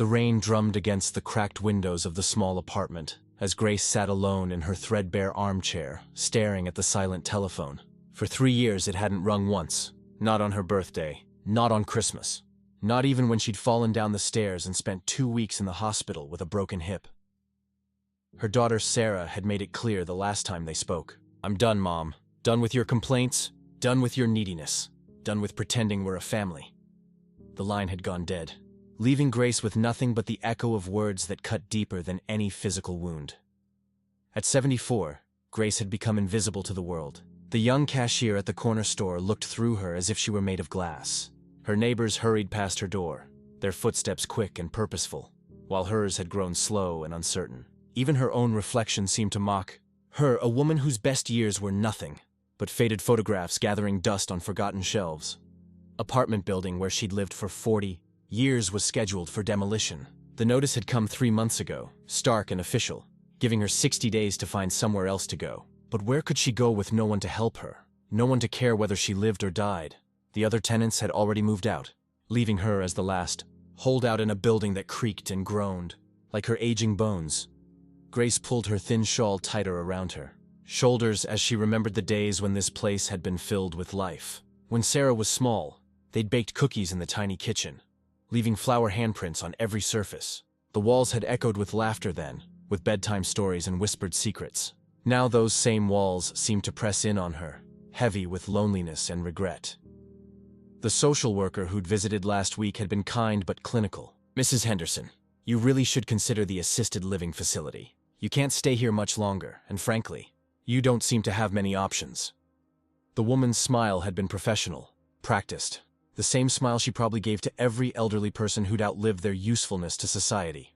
The rain drummed against the cracked windows of the small apartment as Grace sat alone in her threadbare armchair, staring at the silent telephone. For 3 years it hadn't rung once. Not on her birthday, not on Christmas, not even when she'd fallen down the stairs and spent 2 weeks in the hospital with a broken hip. Her daughter Sarah had made it clear the last time they spoke. "I'm done, Mom. Done with your complaints, done with your neediness, done with pretending we're a family." The line had gone dead, leaving Grace with nothing but the echo of words that cut deeper than any physical wound. At 74, Grace had become invisible to the world. The young cashier at the corner store looked through her as if she were made of glass. Her neighbors hurried past her door, their footsteps quick and purposeful, while hers had grown slow and uncertain. Even her own reflection seemed to mock her, a woman whose best years were nothing but faded photographs gathering dust on forgotten shelves. Apartment building where she'd lived for 40 years was scheduled for demolition. The notice had come 3 months ago, stark and official, giving her 60 days to find somewhere else to go. But where could she go with no one to help her? No one to care whether she lived or died. The other tenants had already moved out, leaving her as the last holdout in a building that creaked and groaned, like her aging bones. Grace pulled her thin shawl tighter around her shoulders as she remembered the days when this place had been filled with life. When Sarah was small, they'd baked cookies in the tiny kitchen, leaving flower handprints on every surface. The walls had echoed with laughter then, with bedtime stories and whispered secrets. Now those same walls seemed to press in on her, heavy with loneliness and regret. The social worker who'd visited last week had been kind but clinical. "Mrs. Henderson, you really should consider the assisted living facility. You can't stay here much longer, and frankly, you don't seem to have many options." The woman's smile had been professional, practiced, the same smile she probably gave to every elderly person who'd outlived their usefulness to society.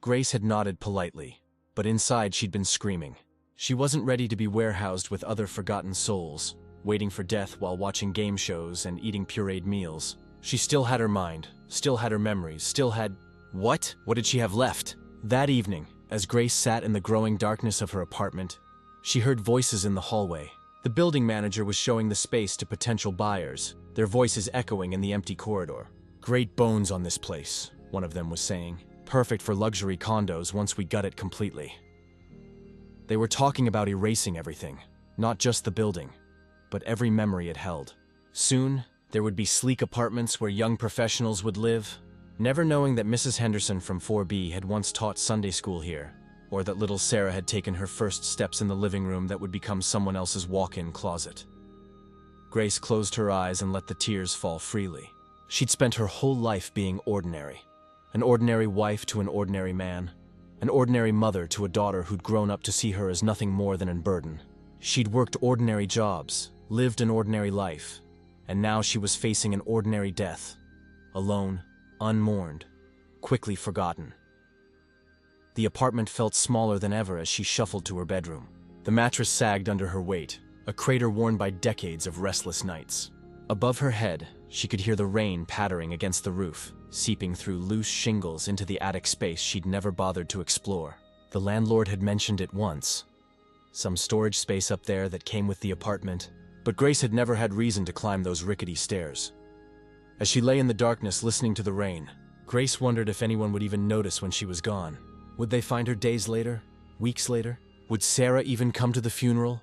Grace had nodded politely, but inside she'd been screaming. She wasn't ready to be warehoused with other forgotten souls, waiting for death while watching game shows and eating pureed meals. She still had her mind, still had her memories, still had— What? What did she have left? That evening, as Grace sat in the growing darkness of her apartment, she heard voices in the hallway. The building manager was showing the space to potential buyers, their voices echoing in the empty corridor. "Great bones on this place," one of them was saying. "Perfect for luxury condos once we gut it completely." They were talking about erasing everything, not just the building, but every memory it held. Soon, there would be sleek apartments where young professionals would live, never knowing that Mrs. Henderson from 4B had once taught Sunday school here, or that little Sarah had taken her first steps in the living room that would become someone else's walk-in closet. Grace closed her eyes and let the tears fall freely. She'd spent her whole life being ordinary. An ordinary wife to an ordinary man, an ordinary mother to a daughter who'd grown up to see her as nothing more than a burden. She'd worked ordinary jobs, lived an ordinary life, and now she was facing an ordinary death, alone, unmourned, quickly forgotten. The apartment felt smaller than ever as she shuffled to her bedroom. The mattress sagged under her weight, a crater worn by decades of restless nights. Above her head, she could hear the rain pattering against the roof, seeping through loose shingles into the attic space she'd never bothered to explore. The landlord had mentioned it once, some storage space up there that came with the apartment, but Grace had never had reason to climb those rickety stairs. As she lay in the darkness listening to the rain, Grace wondered if anyone would even notice when she was gone. Would they find her days later, weeks later? Would Sarah even come to the funeral?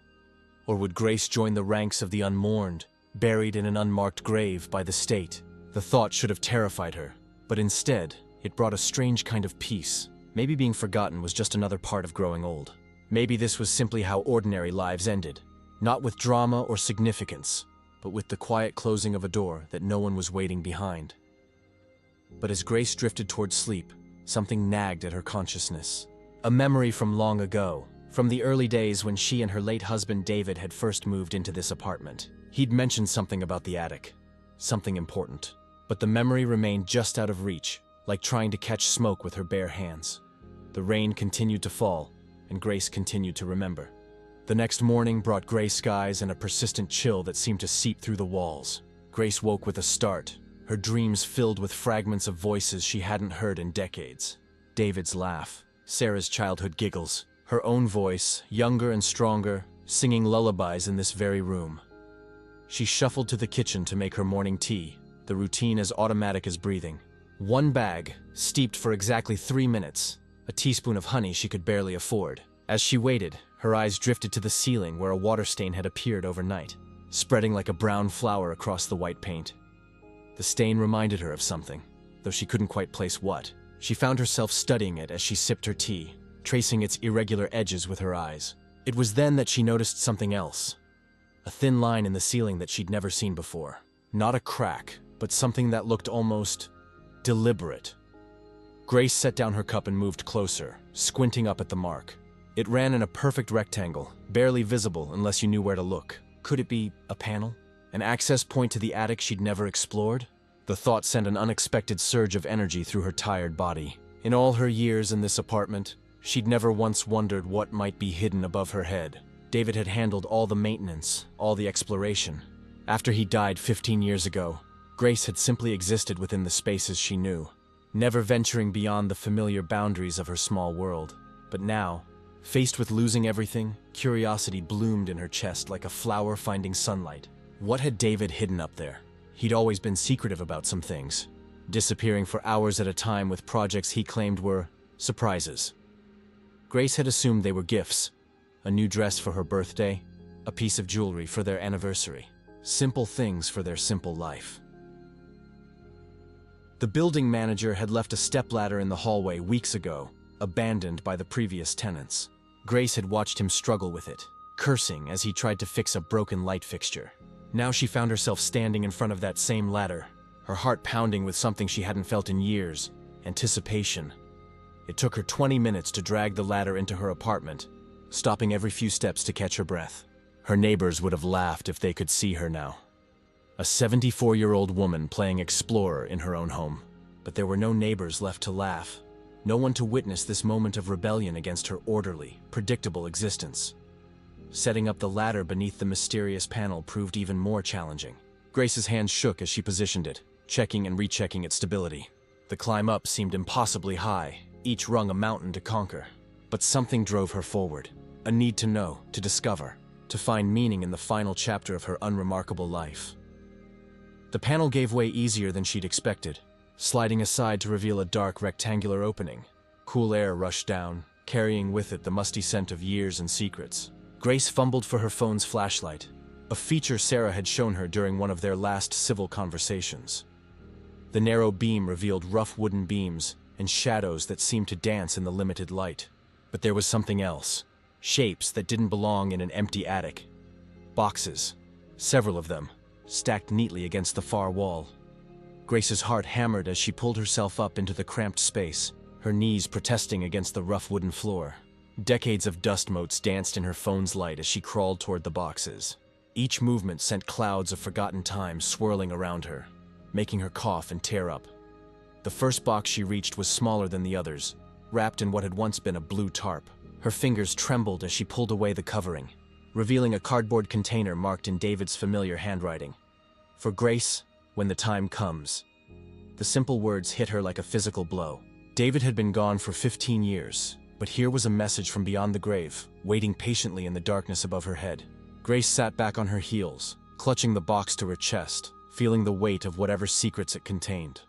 Or would Grace join the ranks of the unmourned, buried in an unmarked grave by the state? The thought should have terrified her, but instead, it brought a strange kind of peace. Maybe being forgotten was just another part of growing old. Maybe this was simply how ordinary lives ended, not with drama or significance, but with the quiet closing of a door that no one was waiting behind. But as Grace drifted toward sleep, something nagged at her consciousness. A memory from long ago, from the early days when she and her late husband David had first moved into this apartment. He'd mentioned something about the attic, something important. But the memory remained just out of reach, like trying to catch smoke with her bare hands. The rain continued to fall, and Grace continued to remember. The next morning brought gray skies and a persistent chill that seemed to seep through the walls. Grace woke with a start, her dreams filled with fragments of voices she hadn't heard in decades. David's laugh, Sarah's childhood giggles, her own voice, younger and stronger, singing lullabies in this very room. She shuffled to the kitchen to make her morning tea, the routine as automatic as breathing. One bag, steeped for exactly 3 minutes, a teaspoon of honey she could barely afford. As she waited, her eyes drifted to the ceiling where a water stain had appeared overnight, spreading like a brown flower across the white paint. The stain reminded her of something, though she couldn't quite place what. She found herself studying it as she sipped her tea, tracing its irregular edges with her eyes. It was then that she noticed something else. A thin line in the ceiling that she'd never seen before. Not a crack, but something that looked almost deliberate. Grace set down her cup and moved closer, squinting up at the mark. It ran in a perfect rectangle, barely visible unless you knew where to look. Could it be a panel? An access point to the attic she'd never explored? The thought sent an unexpected surge of energy through her tired body. In all her years in this apartment, she'd never once wondered what might be hidden above her head. David had handled all the maintenance, all the exploration. After he died 15 years ago, Grace had simply existed within the spaces she knew, never venturing beyond the familiar boundaries of her small world. But now, faced with losing everything, curiosity bloomed in her chest like a flower finding sunlight. What had David hidden up there? He'd always been secretive about some things, disappearing for hours at a time with projects he claimed were surprises. Grace had assumed they were gifts. A new dress for her birthday, a piece of jewelry for their anniversary. Simple things for their simple life. The building manager had left a stepladder in the hallway weeks ago, abandoned by the previous tenants. Grace had watched him struggle with it, cursing as he tried to fix a broken light fixture. Now she found herself standing in front of that same ladder, her heart pounding with something she hadn't felt in years, anticipation. It took her 20 minutes to drag the ladder into her apartment, stopping every few steps to catch her breath. Her neighbors would have laughed if they could see her now. A 74-year-old woman playing explorer in her own home. But there were no neighbors left to laugh, no one to witness this moment of rebellion against her orderly, predictable existence. Setting up the ladder beneath the mysterious panel proved even more challenging. Grace's hands shook as she positioned it, checking and rechecking its stability. The climb up seemed impossibly high, each rung a mountain to conquer. But something drove her forward. A need to know, to discover, to find meaning in the final chapter of her unremarkable life. The panel gave way easier than she'd expected, sliding aside to reveal a dark rectangular opening. Cool air rushed down, carrying with it the musty scent of years and secrets. Grace fumbled for her phone's flashlight, a feature Sarah had shown her during one of their last civil conversations. The narrow beam revealed rough wooden beams and shadows that seemed to dance in the limited light. But there was something else. Shapes that didn't belong in an empty attic. Boxes, several of them, stacked neatly against the far wall. Grace's heart hammered as she pulled herself up into the cramped space, her knees protesting against the rough wooden floor. Decades of dust motes danced in her phone's light as she crawled toward the boxes. Each movement sent clouds of forgotten time swirling around her, making her cough and tear up. The first box she reached was smaller than the others, wrapped in what had once been a blue tarp. Her fingers trembled as she pulled away the covering, revealing a cardboard container marked in David's familiar handwriting. For Grace, when the time comes. The simple words hit her like a physical blow. David had been gone for 15 years, but here was a message from beyond the grave, waiting patiently in the darkness above her head. Grace sat back on her heels, clutching the box to her chest, feeling the weight of whatever secrets it contained.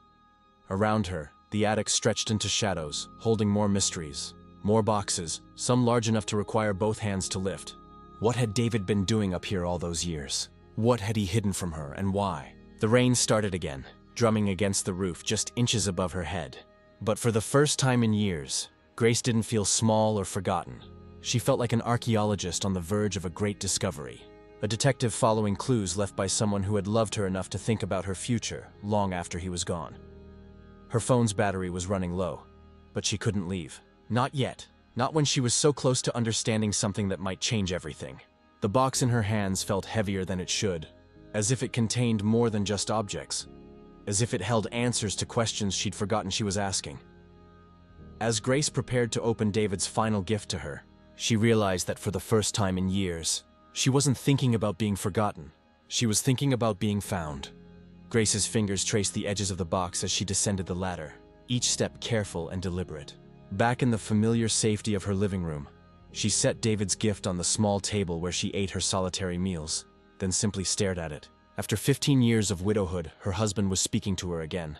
Around her, the attic stretched into shadows, holding more mysteries. More boxes, some large enough to require both hands to lift. What had David been doing up here all those years? What had he hidden from her, and why? The rain started again, drumming against the roof just inches above her head. But for the first time in years, Grace didn't feel small or forgotten. She felt like an archaeologist on the verge of a great discovery. A detective following clues left by someone who had loved her enough to think about her future long after he was gone. Her phone's battery was running low, but she couldn't leave. Not yet. Not when she was so close to understanding something that might change everything. The box in her hands felt heavier than it should, as if it contained more than just objects, as if it held answers to questions she'd forgotten she was asking. As Grace prepared to open David's final gift to her, she realized that for the first time in years, she wasn't thinking about being forgotten. She was thinking about being found. Grace's fingers traced the edges of the box as she descended the ladder, each step careful and deliberate. Back in the familiar safety of her living room, she set David's gift on the small table where she ate her solitary meals, then simply stared at it. After 15 years of widowhood, her husband was speaking to her again.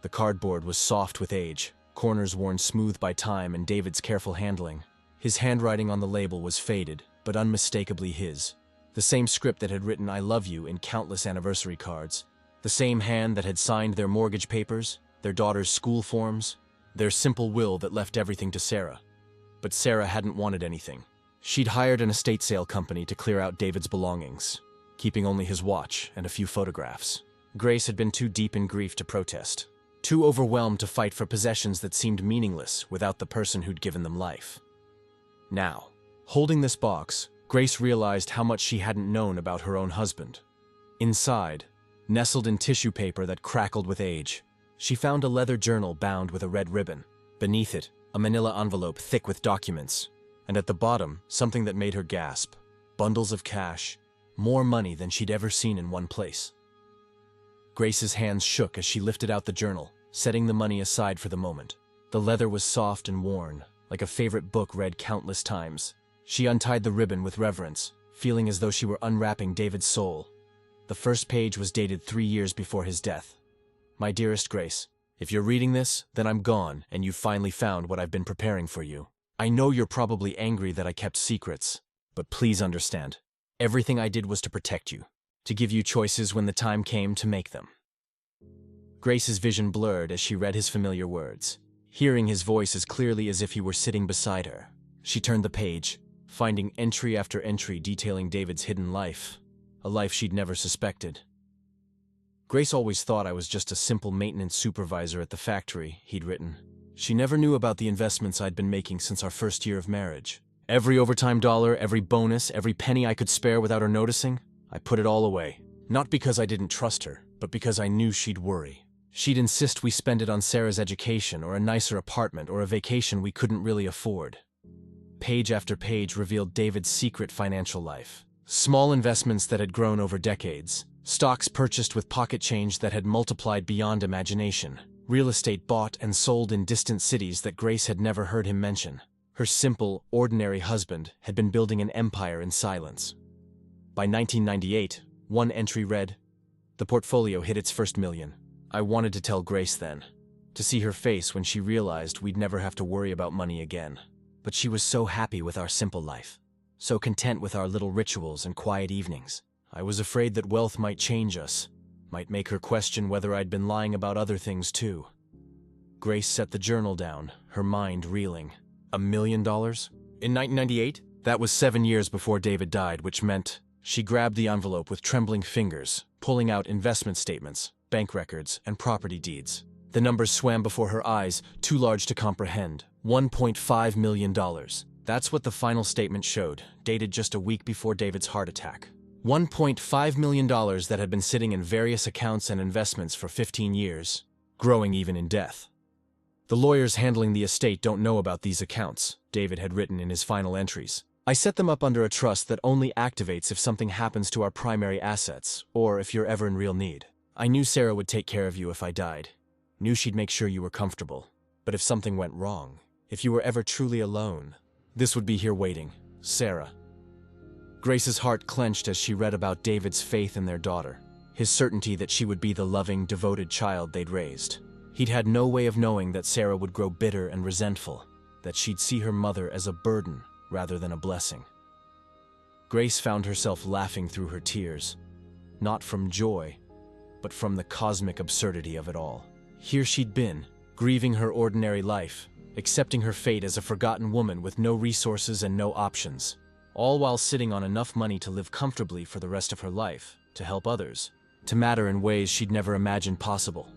The cardboard was soft with age, corners worn smooth by time and David's careful handling. His handwriting on the label was faded, but unmistakably his. The same script that had written "I love you" in countless anniversary cards. The same hand that had signed their mortgage papers, their daughter's school forms, their simple will that left everything to Sarah. But Sarah hadn't wanted anything. She'd hired an estate sale company to clear out David's belongings, keeping only his watch and a few photographs. Grace had been too deep in grief to protest, too overwhelmed to fight for possessions that seemed meaningless without the person who'd given them life. Now, holding this box, Grace realized how much she hadn't known about her own husband. Inside, nestled in tissue paper that crackled with age, she found a leather journal bound with a red ribbon. Beneath it, a manila envelope thick with documents, and at the bottom, something that made her gasp. Bundles of cash, more money than she'd ever seen in one place. Grace's hands shook as she lifted out the journal, setting the money aside for the moment. The leather was soft and worn, like a favorite book read countless times. She untied the ribbon with reverence, feeling as though she were unwrapping David's soul. The first page was dated 3 years before his death. "My dearest Grace, if you're reading this, then I'm gone and you've finally found what I've been preparing for you. I know you're probably angry that I kept secrets, but please understand. Everything I did was to protect you, to give you choices when the time came to make them." Grace's vision blurred as she read his familiar words, hearing his voice as clearly as if he were sitting beside her. She turned the page, finding entry after entry detailing David's hidden life, a life she'd never suspected. "Grace always thought I was just a simple maintenance supervisor at the factory," he'd written. "She never knew about the investments I'd been making since our first year of marriage. Every overtime dollar, every bonus, every penny I could spare without her noticing, I put it all away. Not because I didn't trust her, but because I knew she'd worry. She'd insist we spend it on Sarah's education or a nicer apartment or a vacation we couldn't really afford." Page after page revealed David's secret financial life. Small investments that had grown over decades, stocks purchased with pocket change that had multiplied beyond imagination, real estate bought and sold in distant cities that Grace had never heard him mention. Her simple, ordinary husband had been building an empire in silence. By 1998, one entry read, "The portfolio hit its first million." I wanted to tell Grace then, to see her face when she realized we'd never have to worry about money again. But she was so happy with our simple life, so content with our little rituals and quiet evenings. I was afraid that wealth might change us, might make her question whether I'd been lying about other things too. Grace set the journal down, her mind reeling. $1 million? In 1998? That was 7 years before David died, which meant she grabbed the envelope with trembling fingers, pulling out investment statements, bank records, and property deeds. The numbers swam before her eyes, too large to comprehend. $1.5 million. That's what the final statement showed, dated just a week before David's heart attack. $1.5 million that had been sitting in various accounts and investments for 15 years, growing even in death. "The lawyers handling the estate don't know about these accounts," David had written in his final entries. "I set them up under a trust that only activates if something happens to our primary assets, or if you're ever in real need. I knew Sarah would take care of you if I died. Knew she'd make sure you were comfortable. But if something went wrong, if you were ever truly alone, this would be here waiting. Sarah." Grace's heart clenched as she read about David's faith in their daughter, his certainty that she would be the loving, devoted child they'd raised. He'd had no way of knowing that Sarah would grow bitter and resentful, that she'd see her mother as a burden rather than a blessing. Grace found herself laughing through her tears, not from joy, but from the cosmic absurdity of it all. Here she'd been, grieving her ordinary life, accepting her fate as a forgotten woman with no resources and no options, all while sitting on enough money to live comfortably for the rest of her life, to help others, to matter in ways she'd never imagined possible.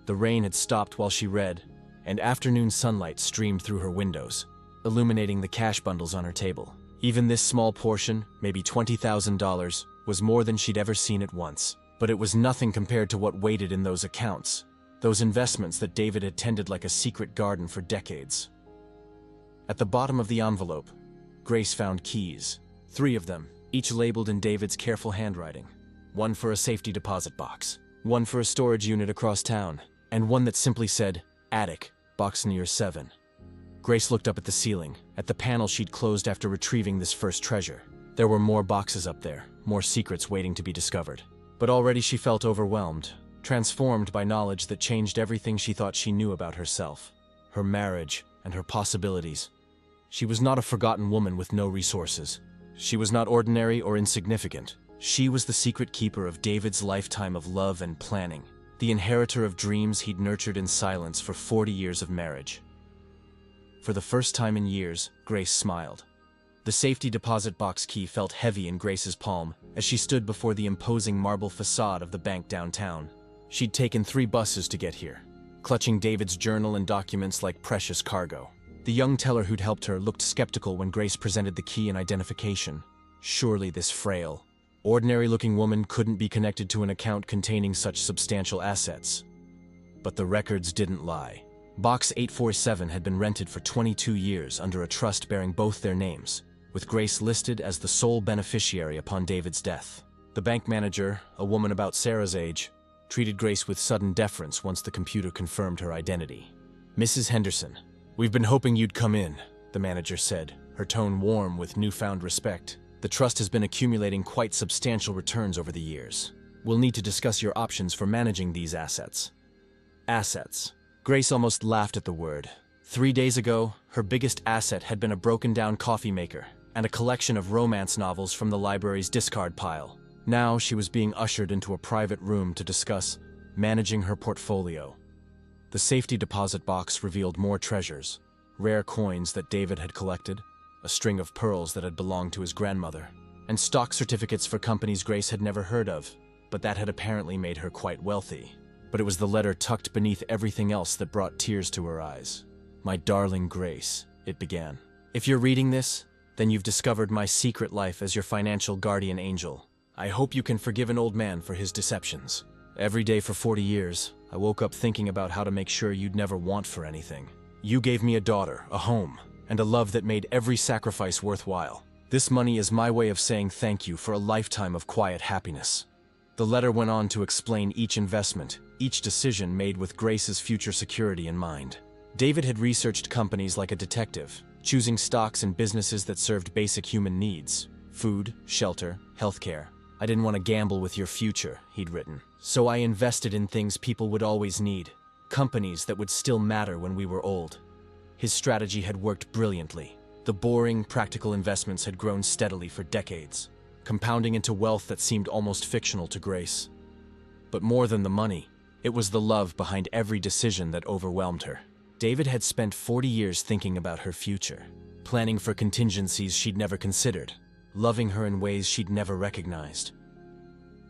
The rain had stopped while she read, and afternoon sunlight streamed through her windows, illuminating the cash bundles on her table. Even this small portion, maybe $20,000, was more than she'd ever seen at once. But it was nothing compared to what waited in those accounts, those investments that David had tended like a secret garden for decades. At the bottom of the envelope, Grace found keys, 3 of them, each labeled in David's careful handwriting. One for a safety deposit box, one for a storage unit across town, and one that simply said, "Attic, box near 7. Grace looked up at the ceiling, at the panel she'd closed after retrieving this first treasure. There were more boxes up there, more secrets waiting to be discovered. But already she felt overwhelmed. transformed by knowledge that changed everything she thought she knew about herself, her marriage, and her possibilities. She was not a forgotten woman with no resources. She was not ordinary or insignificant. She was the secret keeper of David's lifetime of love and planning, the inheritor of dreams he'd nurtured in silence for 40 years of marriage. For the first time in years, Grace smiled. The safety deposit box key felt heavy in Grace's palm as she stood before the imposing marble facade of the bank downtown. She'd taken 3 buses to get here, clutching David's journal and documents like precious cargo. The young teller who'd helped her looked skeptical when Grace presented the key and identification. Surely this frail, ordinary-looking woman couldn't be connected to an account containing such substantial assets. But the records didn't lie. Box 847 had been rented for 22 years under a trust bearing both their names, with Grace listed as the sole beneficiary upon David's death. The bank manager, a woman about Sarah's age, treated Grace with sudden deference once the computer confirmed her identity. "Mrs. Henderson, we've been hoping you'd come in," the manager said, her tone warm with newfound respect. "The trust has been accumulating quite substantial returns over the years. We'll need to discuss your options for managing these assets." Assets. Grace almost laughed at the word. 3 days ago, her biggest asset had been a broken-down coffee maker and a collection of romance novels from the library's discard pile. Now she was being ushered into a private room to discuss managing her portfolio. The safety deposit box revealed more treasures, rare coins that David had collected, a string of pearls that had belonged to his grandmother, and stock certificates for companies Grace had never heard of, but that had apparently made her quite wealthy. But it was the letter tucked beneath everything else that brought tears to her eyes. "My darling Grace," it began. "If you're reading this, then you've discovered my secret life as your financial guardian angel. I hope you can forgive an old man for his deceptions. Every day for 40 years, I woke up thinking about how to make sure you'd never want for anything. You gave me a daughter, a home, and a love that made every sacrifice worthwhile. This money is my way of saying thank you for a lifetime of quiet happiness." The letter went on to explain each investment, each decision made with Grace's future security in mind. David had researched companies like a detective, choosing stocks and businesses that served basic human needs: food, shelter, healthcare. "I didn't want to gamble with your future," he'd written. "So I invested in things people would always need, companies that would still matter when we were old." His strategy had worked brilliantly. The boring, practical investments had grown steadily for decades, compounding into wealth that seemed almost fictional to Grace. But more than the money, it was the love behind every decision that overwhelmed her. David had spent 40 years thinking about her future, planning for contingencies she'd never considered, loving her in ways she'd never recognized.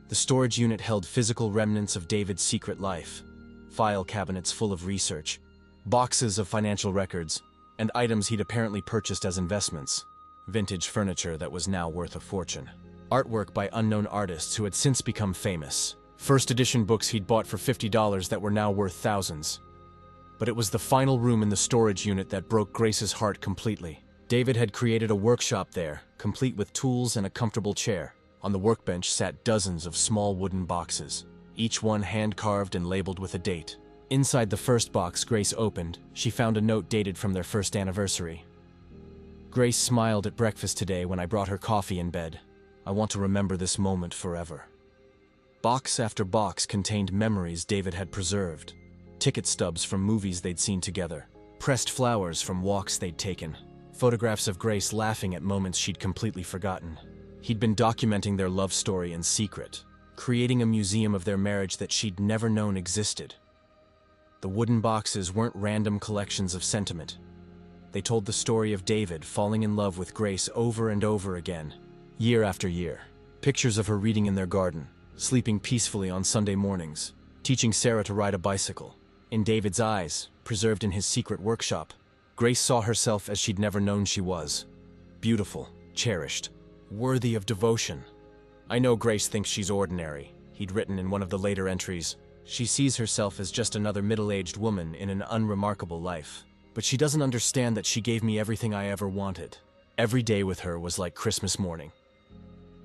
The storage unit held physical remnants of David's secret life, file cabinets full of research, boxes of financial records, and items he'd apparently purchased as investments, vintage furniture that was now worth a fortune, artwork by unknown artists who had since become famous, first edition books he'd bought for $50 that were now worth thousands. But it was the final room in the storage unit that broke Grace's heart completely. David had created a workshop there, complete with tools and a comfortable chair. On the workbench sat dozens of small wooden boxes, each one hand-carved and labeled with a date. Inside the first box Grace opened, she found a note dated from their first anniversary. "Grace smiled at breakfast today when I brought her coffee in bed. I want to remember this moment forever." Box after box contained memories David had preserved, ticket stubs from movies they'd seen together, pressed flowers from walks they'd taken, photographs of Grace laughing at moments she'd completely forgotten. He'd been documenting their love story in secret, creating a museum of their marriage that she'd never known existed. The wooden boxes weren't random collections of sentiment. They told the story of David falling in love with Grace over and over again, year after year. Pictures of her reading in their garden, sleeping peacefully on Sunday mornings, teaching Sarah to ride a bicycle. In David's eyes, preserved in his secret workshop, Grace saw herself as she'd never known she was. Beautiful, cherished, worthy of devotion. "I know Grace thinks she's ordinary," he'd written in one of the later entries. "She sees herself as just another middle-aged woman in an unremarkable life. But she doesn't understand that she gave me everything I ever wanted. Every day with her was like Christmas morning."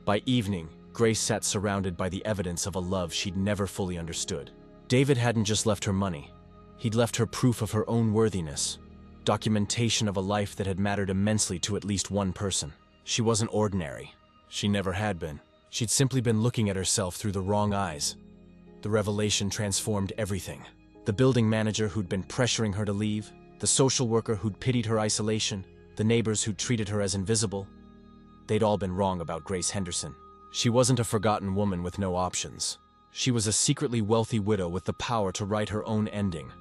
By evening, Grace sat surrounded by the evidence of a love she'd never fully understood. David hadn't just left her money. He'd left her proof of her own worthiness, documentation of a life that had mattered immensely to at least one person. She wasn't ordinary. She never had been. She'd simply been looking at herself through the wrong eyes. The revelation transformed everything. The building manager who'd been pressuring her to leave, the social worker who'd pitied her isolation, the neighbors who'd treated her as invisible. They'd all been wrong about Grace Henderson. She wasn't a forgotten woman with no options. She was a secretly wealthy widow with the power to write her own ending.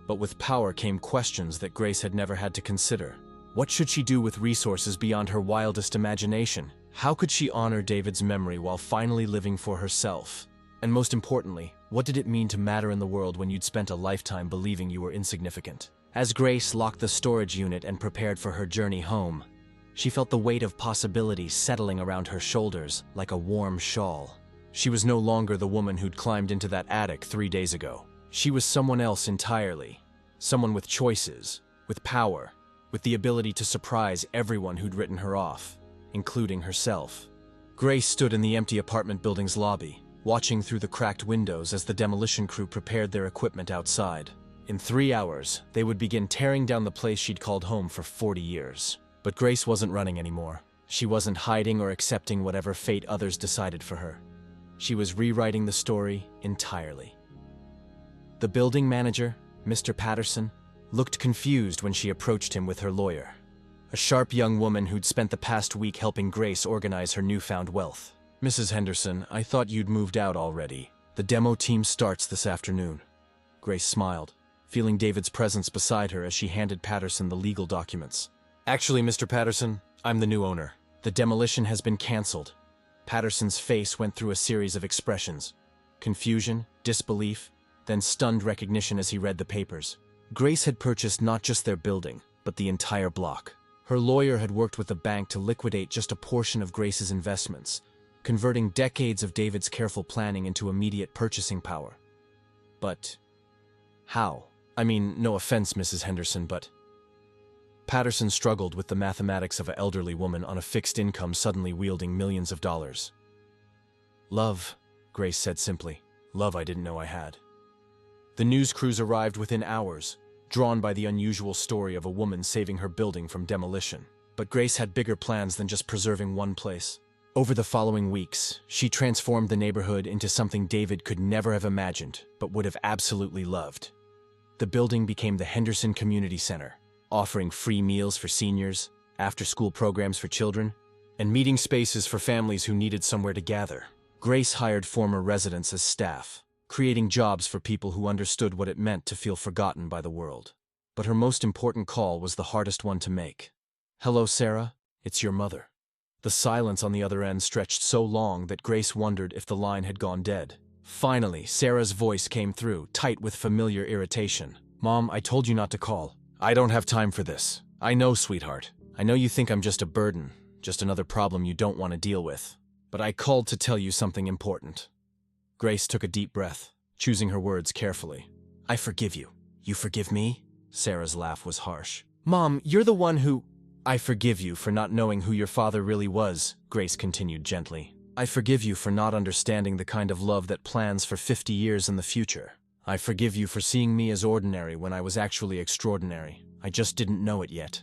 But with power came questions that Grace had never had to consider. What should she do with resources beyond her wildest imagination? How could she honor David's memory while finally living for herself? And most importantly, what did it mean to matter in the world when you'd spent a lifetime believing you were insignificant? As Grace locked the storage unit and prepared for her journey home, she felt the weight of possibility settling around her shoulders like a warm shawl. She was no longer the woman who'd climbed into that attic 3 days ago. She was someone else entirely. Someone with choices, with power, with the ability to surprise everyone who'd written her off, including herself. Grace stood in the empty apartment building's lobby, watching through the cracked windows as the demolition crew prepared their equipment outside. In 3 hours, they would begin tearing down the place she'd called home for 40 years. But Grace wasn't running anymore. She wasn't hiding or accepting whatever fate others decided for her. She was rewriting the story entirely. The building manager, Mr. Patterson, looked confused when she approached him with her lawyer, a sharp young woman who'd spent the past week helping Grace organize her newfound wealth. "Mrs. Henderson, I thought you'd moved out already. The demo team starts this afternoon." Grace smiled, feeling David's presence beside her as she handed Patterson the legal documents. "Actually, Mr. Patterson, I'm the new owner. The demolition has been canceled." Patterson's face went through a series of expressions: confusion, disbelief, then stunned recognition as he read the papers. Grace had purchased not just their building, but the entire block. Her lawyer had worked with the bank to liquidate just a portion of Grace's investments, converting decades of David's careful planning into immediate purchasing power. But how? I mean, no offense, Mrs. Henderson, but... Patterson struggled with the mathematics of an elderly woman on a fixed income suddenly wielding millions of dollars. "Love," Grace said simply. "Love I didn't know I had." The news crews arrived within hours, drawn by the unusual story of a woman saving her building from demolition. But Grace had bigger plans than just preserving one place. Over the following weeks, she transformed the neighborhood into something David could never have imagined, but would have absolutely loved. The building became the Henderson Community Center, offering free meals for seniors, after-school programs for children, and meeting spaces for families who needed somewhere to gather. Grace hired former residents as staff, creating jobs for people who understood what it meant to feel forgotten by the world. But her most important call was the hardest one to make. "Hello, Sarah, it's your mother." The silence on the other end stretched so long that Grace wondered if the line had gone dead. Finally, Sarah's voice came through, tight with familiar irritation. "Mom, I told you not to call. I don't have time for this. I know, sweetheart. I know you think I'm just a burden, just another problem you don't want to deal with. But I called to tell you something important." Grace took a deep breath, choosing her words carefully. "I forgive you." "You forgive me?" Sarah's laugh was harsh. "Mom, you're the one who—" "I forgive you for not knowing who your father really was," Grace continued gently. "I forgive you for not understanding the kind of love that plans for 50 years in the future. I forgive you for seeing me as ordinary when I was actually extraordinary. I just didn't know it yet."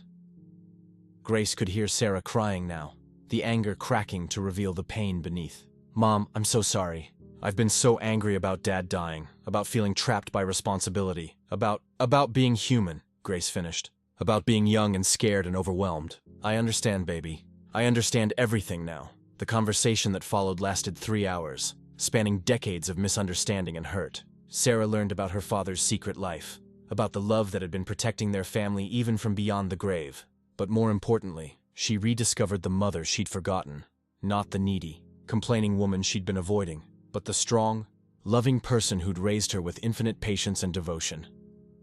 Grace could hear Sarah crying now, the anger cracking to reveal the pain beneath. "Mom, I'm so sorry. I've been so angry about Dad dying, about feeling trapped by responsibility, about being human," Grace finished. "About being young and scared and overwhelmed. I understand, baby. I understand everything now." The conversation that followed lasted 3 hours, spanning decades of misunderstanding and hurt. Sarah learned about her father's secret life, about the love that had been protecting their family even from beyond the grave. But more importantly, she rediscovered the mother she'd forgotten, not the needy, complaining woman she'd been avoiding, but the strong, loving person who'd raised her with infinite patience and devotion.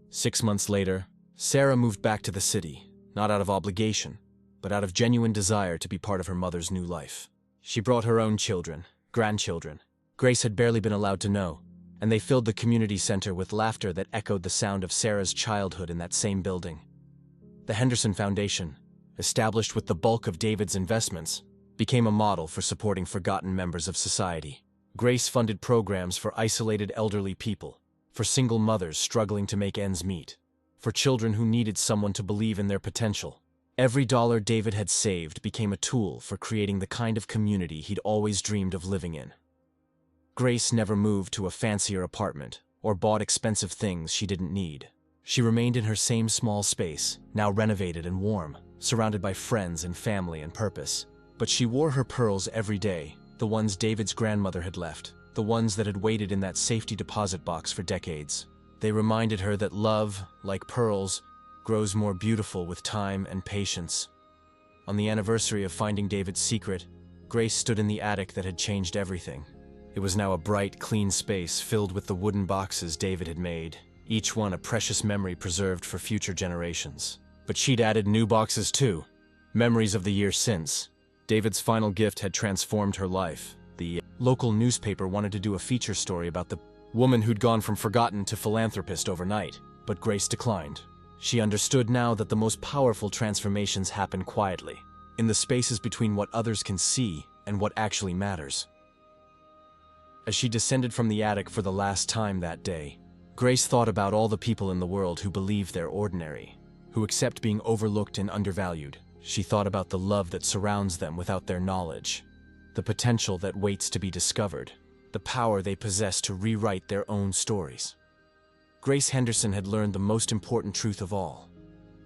6 months later, Sarah moved back to the city, not out of obligation, but out of genuine desire to be part of her mother's new life. She brought her own children, grandchildren. Grace had barely been allowed to know, and they filled the community center with laughter that echoed the sound of Sarah's childhood in that same building. The Henderson Foundation, established with the bulk of David's investments, became a model for supporting forgotten members of society. Grace funded programs for isolated elderly people, for single mothers struggling to make ends meet, for children who needed someone to believe in their potential. Every dollar David had saved became a tool for creating the kind of community he'd always dreamed of living in. Grace never moved to a fancier apartment or bought expensive things she didn't need. She remained in her same small space, now renovated and warm, surrounded by friends and family and purpose. But she wore her pearls every day, the ones David's grandmother had left, the ones that had waited in that safety deposit box for decades. They reminded her that love, like pearls, grows more beautiful with time and patience. On the anniversary of finding David's secret, Grace stood in the attic that had changed everything. It was now a bright, clean space filled with the wooden boxes David had made, each one a precious memory preserved for future generations. But she'd added new boxes too, memories of the year since. David's final gift had transformed her life. The local newspaper wanted to do a feature story about the woman who'd gone from forgotten to philanthropist overnight, but Grace declined. She understood now that the most powerful transformations happen quietly, in the spaces between what others can see and what actually matters. As she descended from the attic for the last time that day, Grace thought about all the people in the world who believe they're ordinary, who accept being overlooked and undervalued. She thought about the love that surrounds them without their knowledge, the potential that waits to be discovered, the power they possess to rewrite their own stories. Grace Henderson had learned the most important truth of all.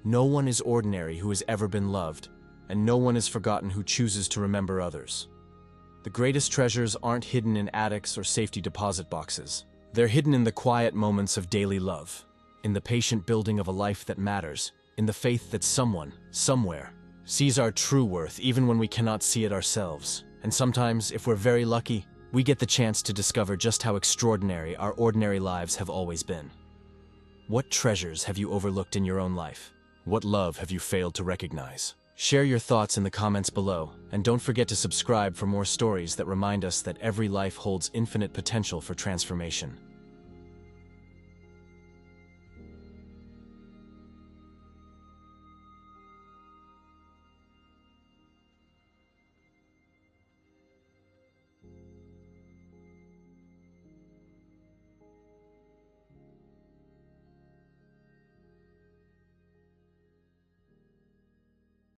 No one is ordinary who has ever been loved, and no one is forgotten who chooses to remember others. The greatest treasures aren't hidden in attics or safety deposit boxes. They're hidden in the quiet moments of daily love, in the patient building of a life that matters, in the faith that someone, somewhere, sees our true worth even when we cannot see it ourselves. And sometimes, if we're very lucky, we get the chance to discover just how extraordinary our ordinary lives have always been. What treasures have you overlooked in your own life? What love have you failed to recognize? Share your thoughts in the comments below, and don't forget to subscribe for more stories that remind us that every life holds infinite potential for transformation.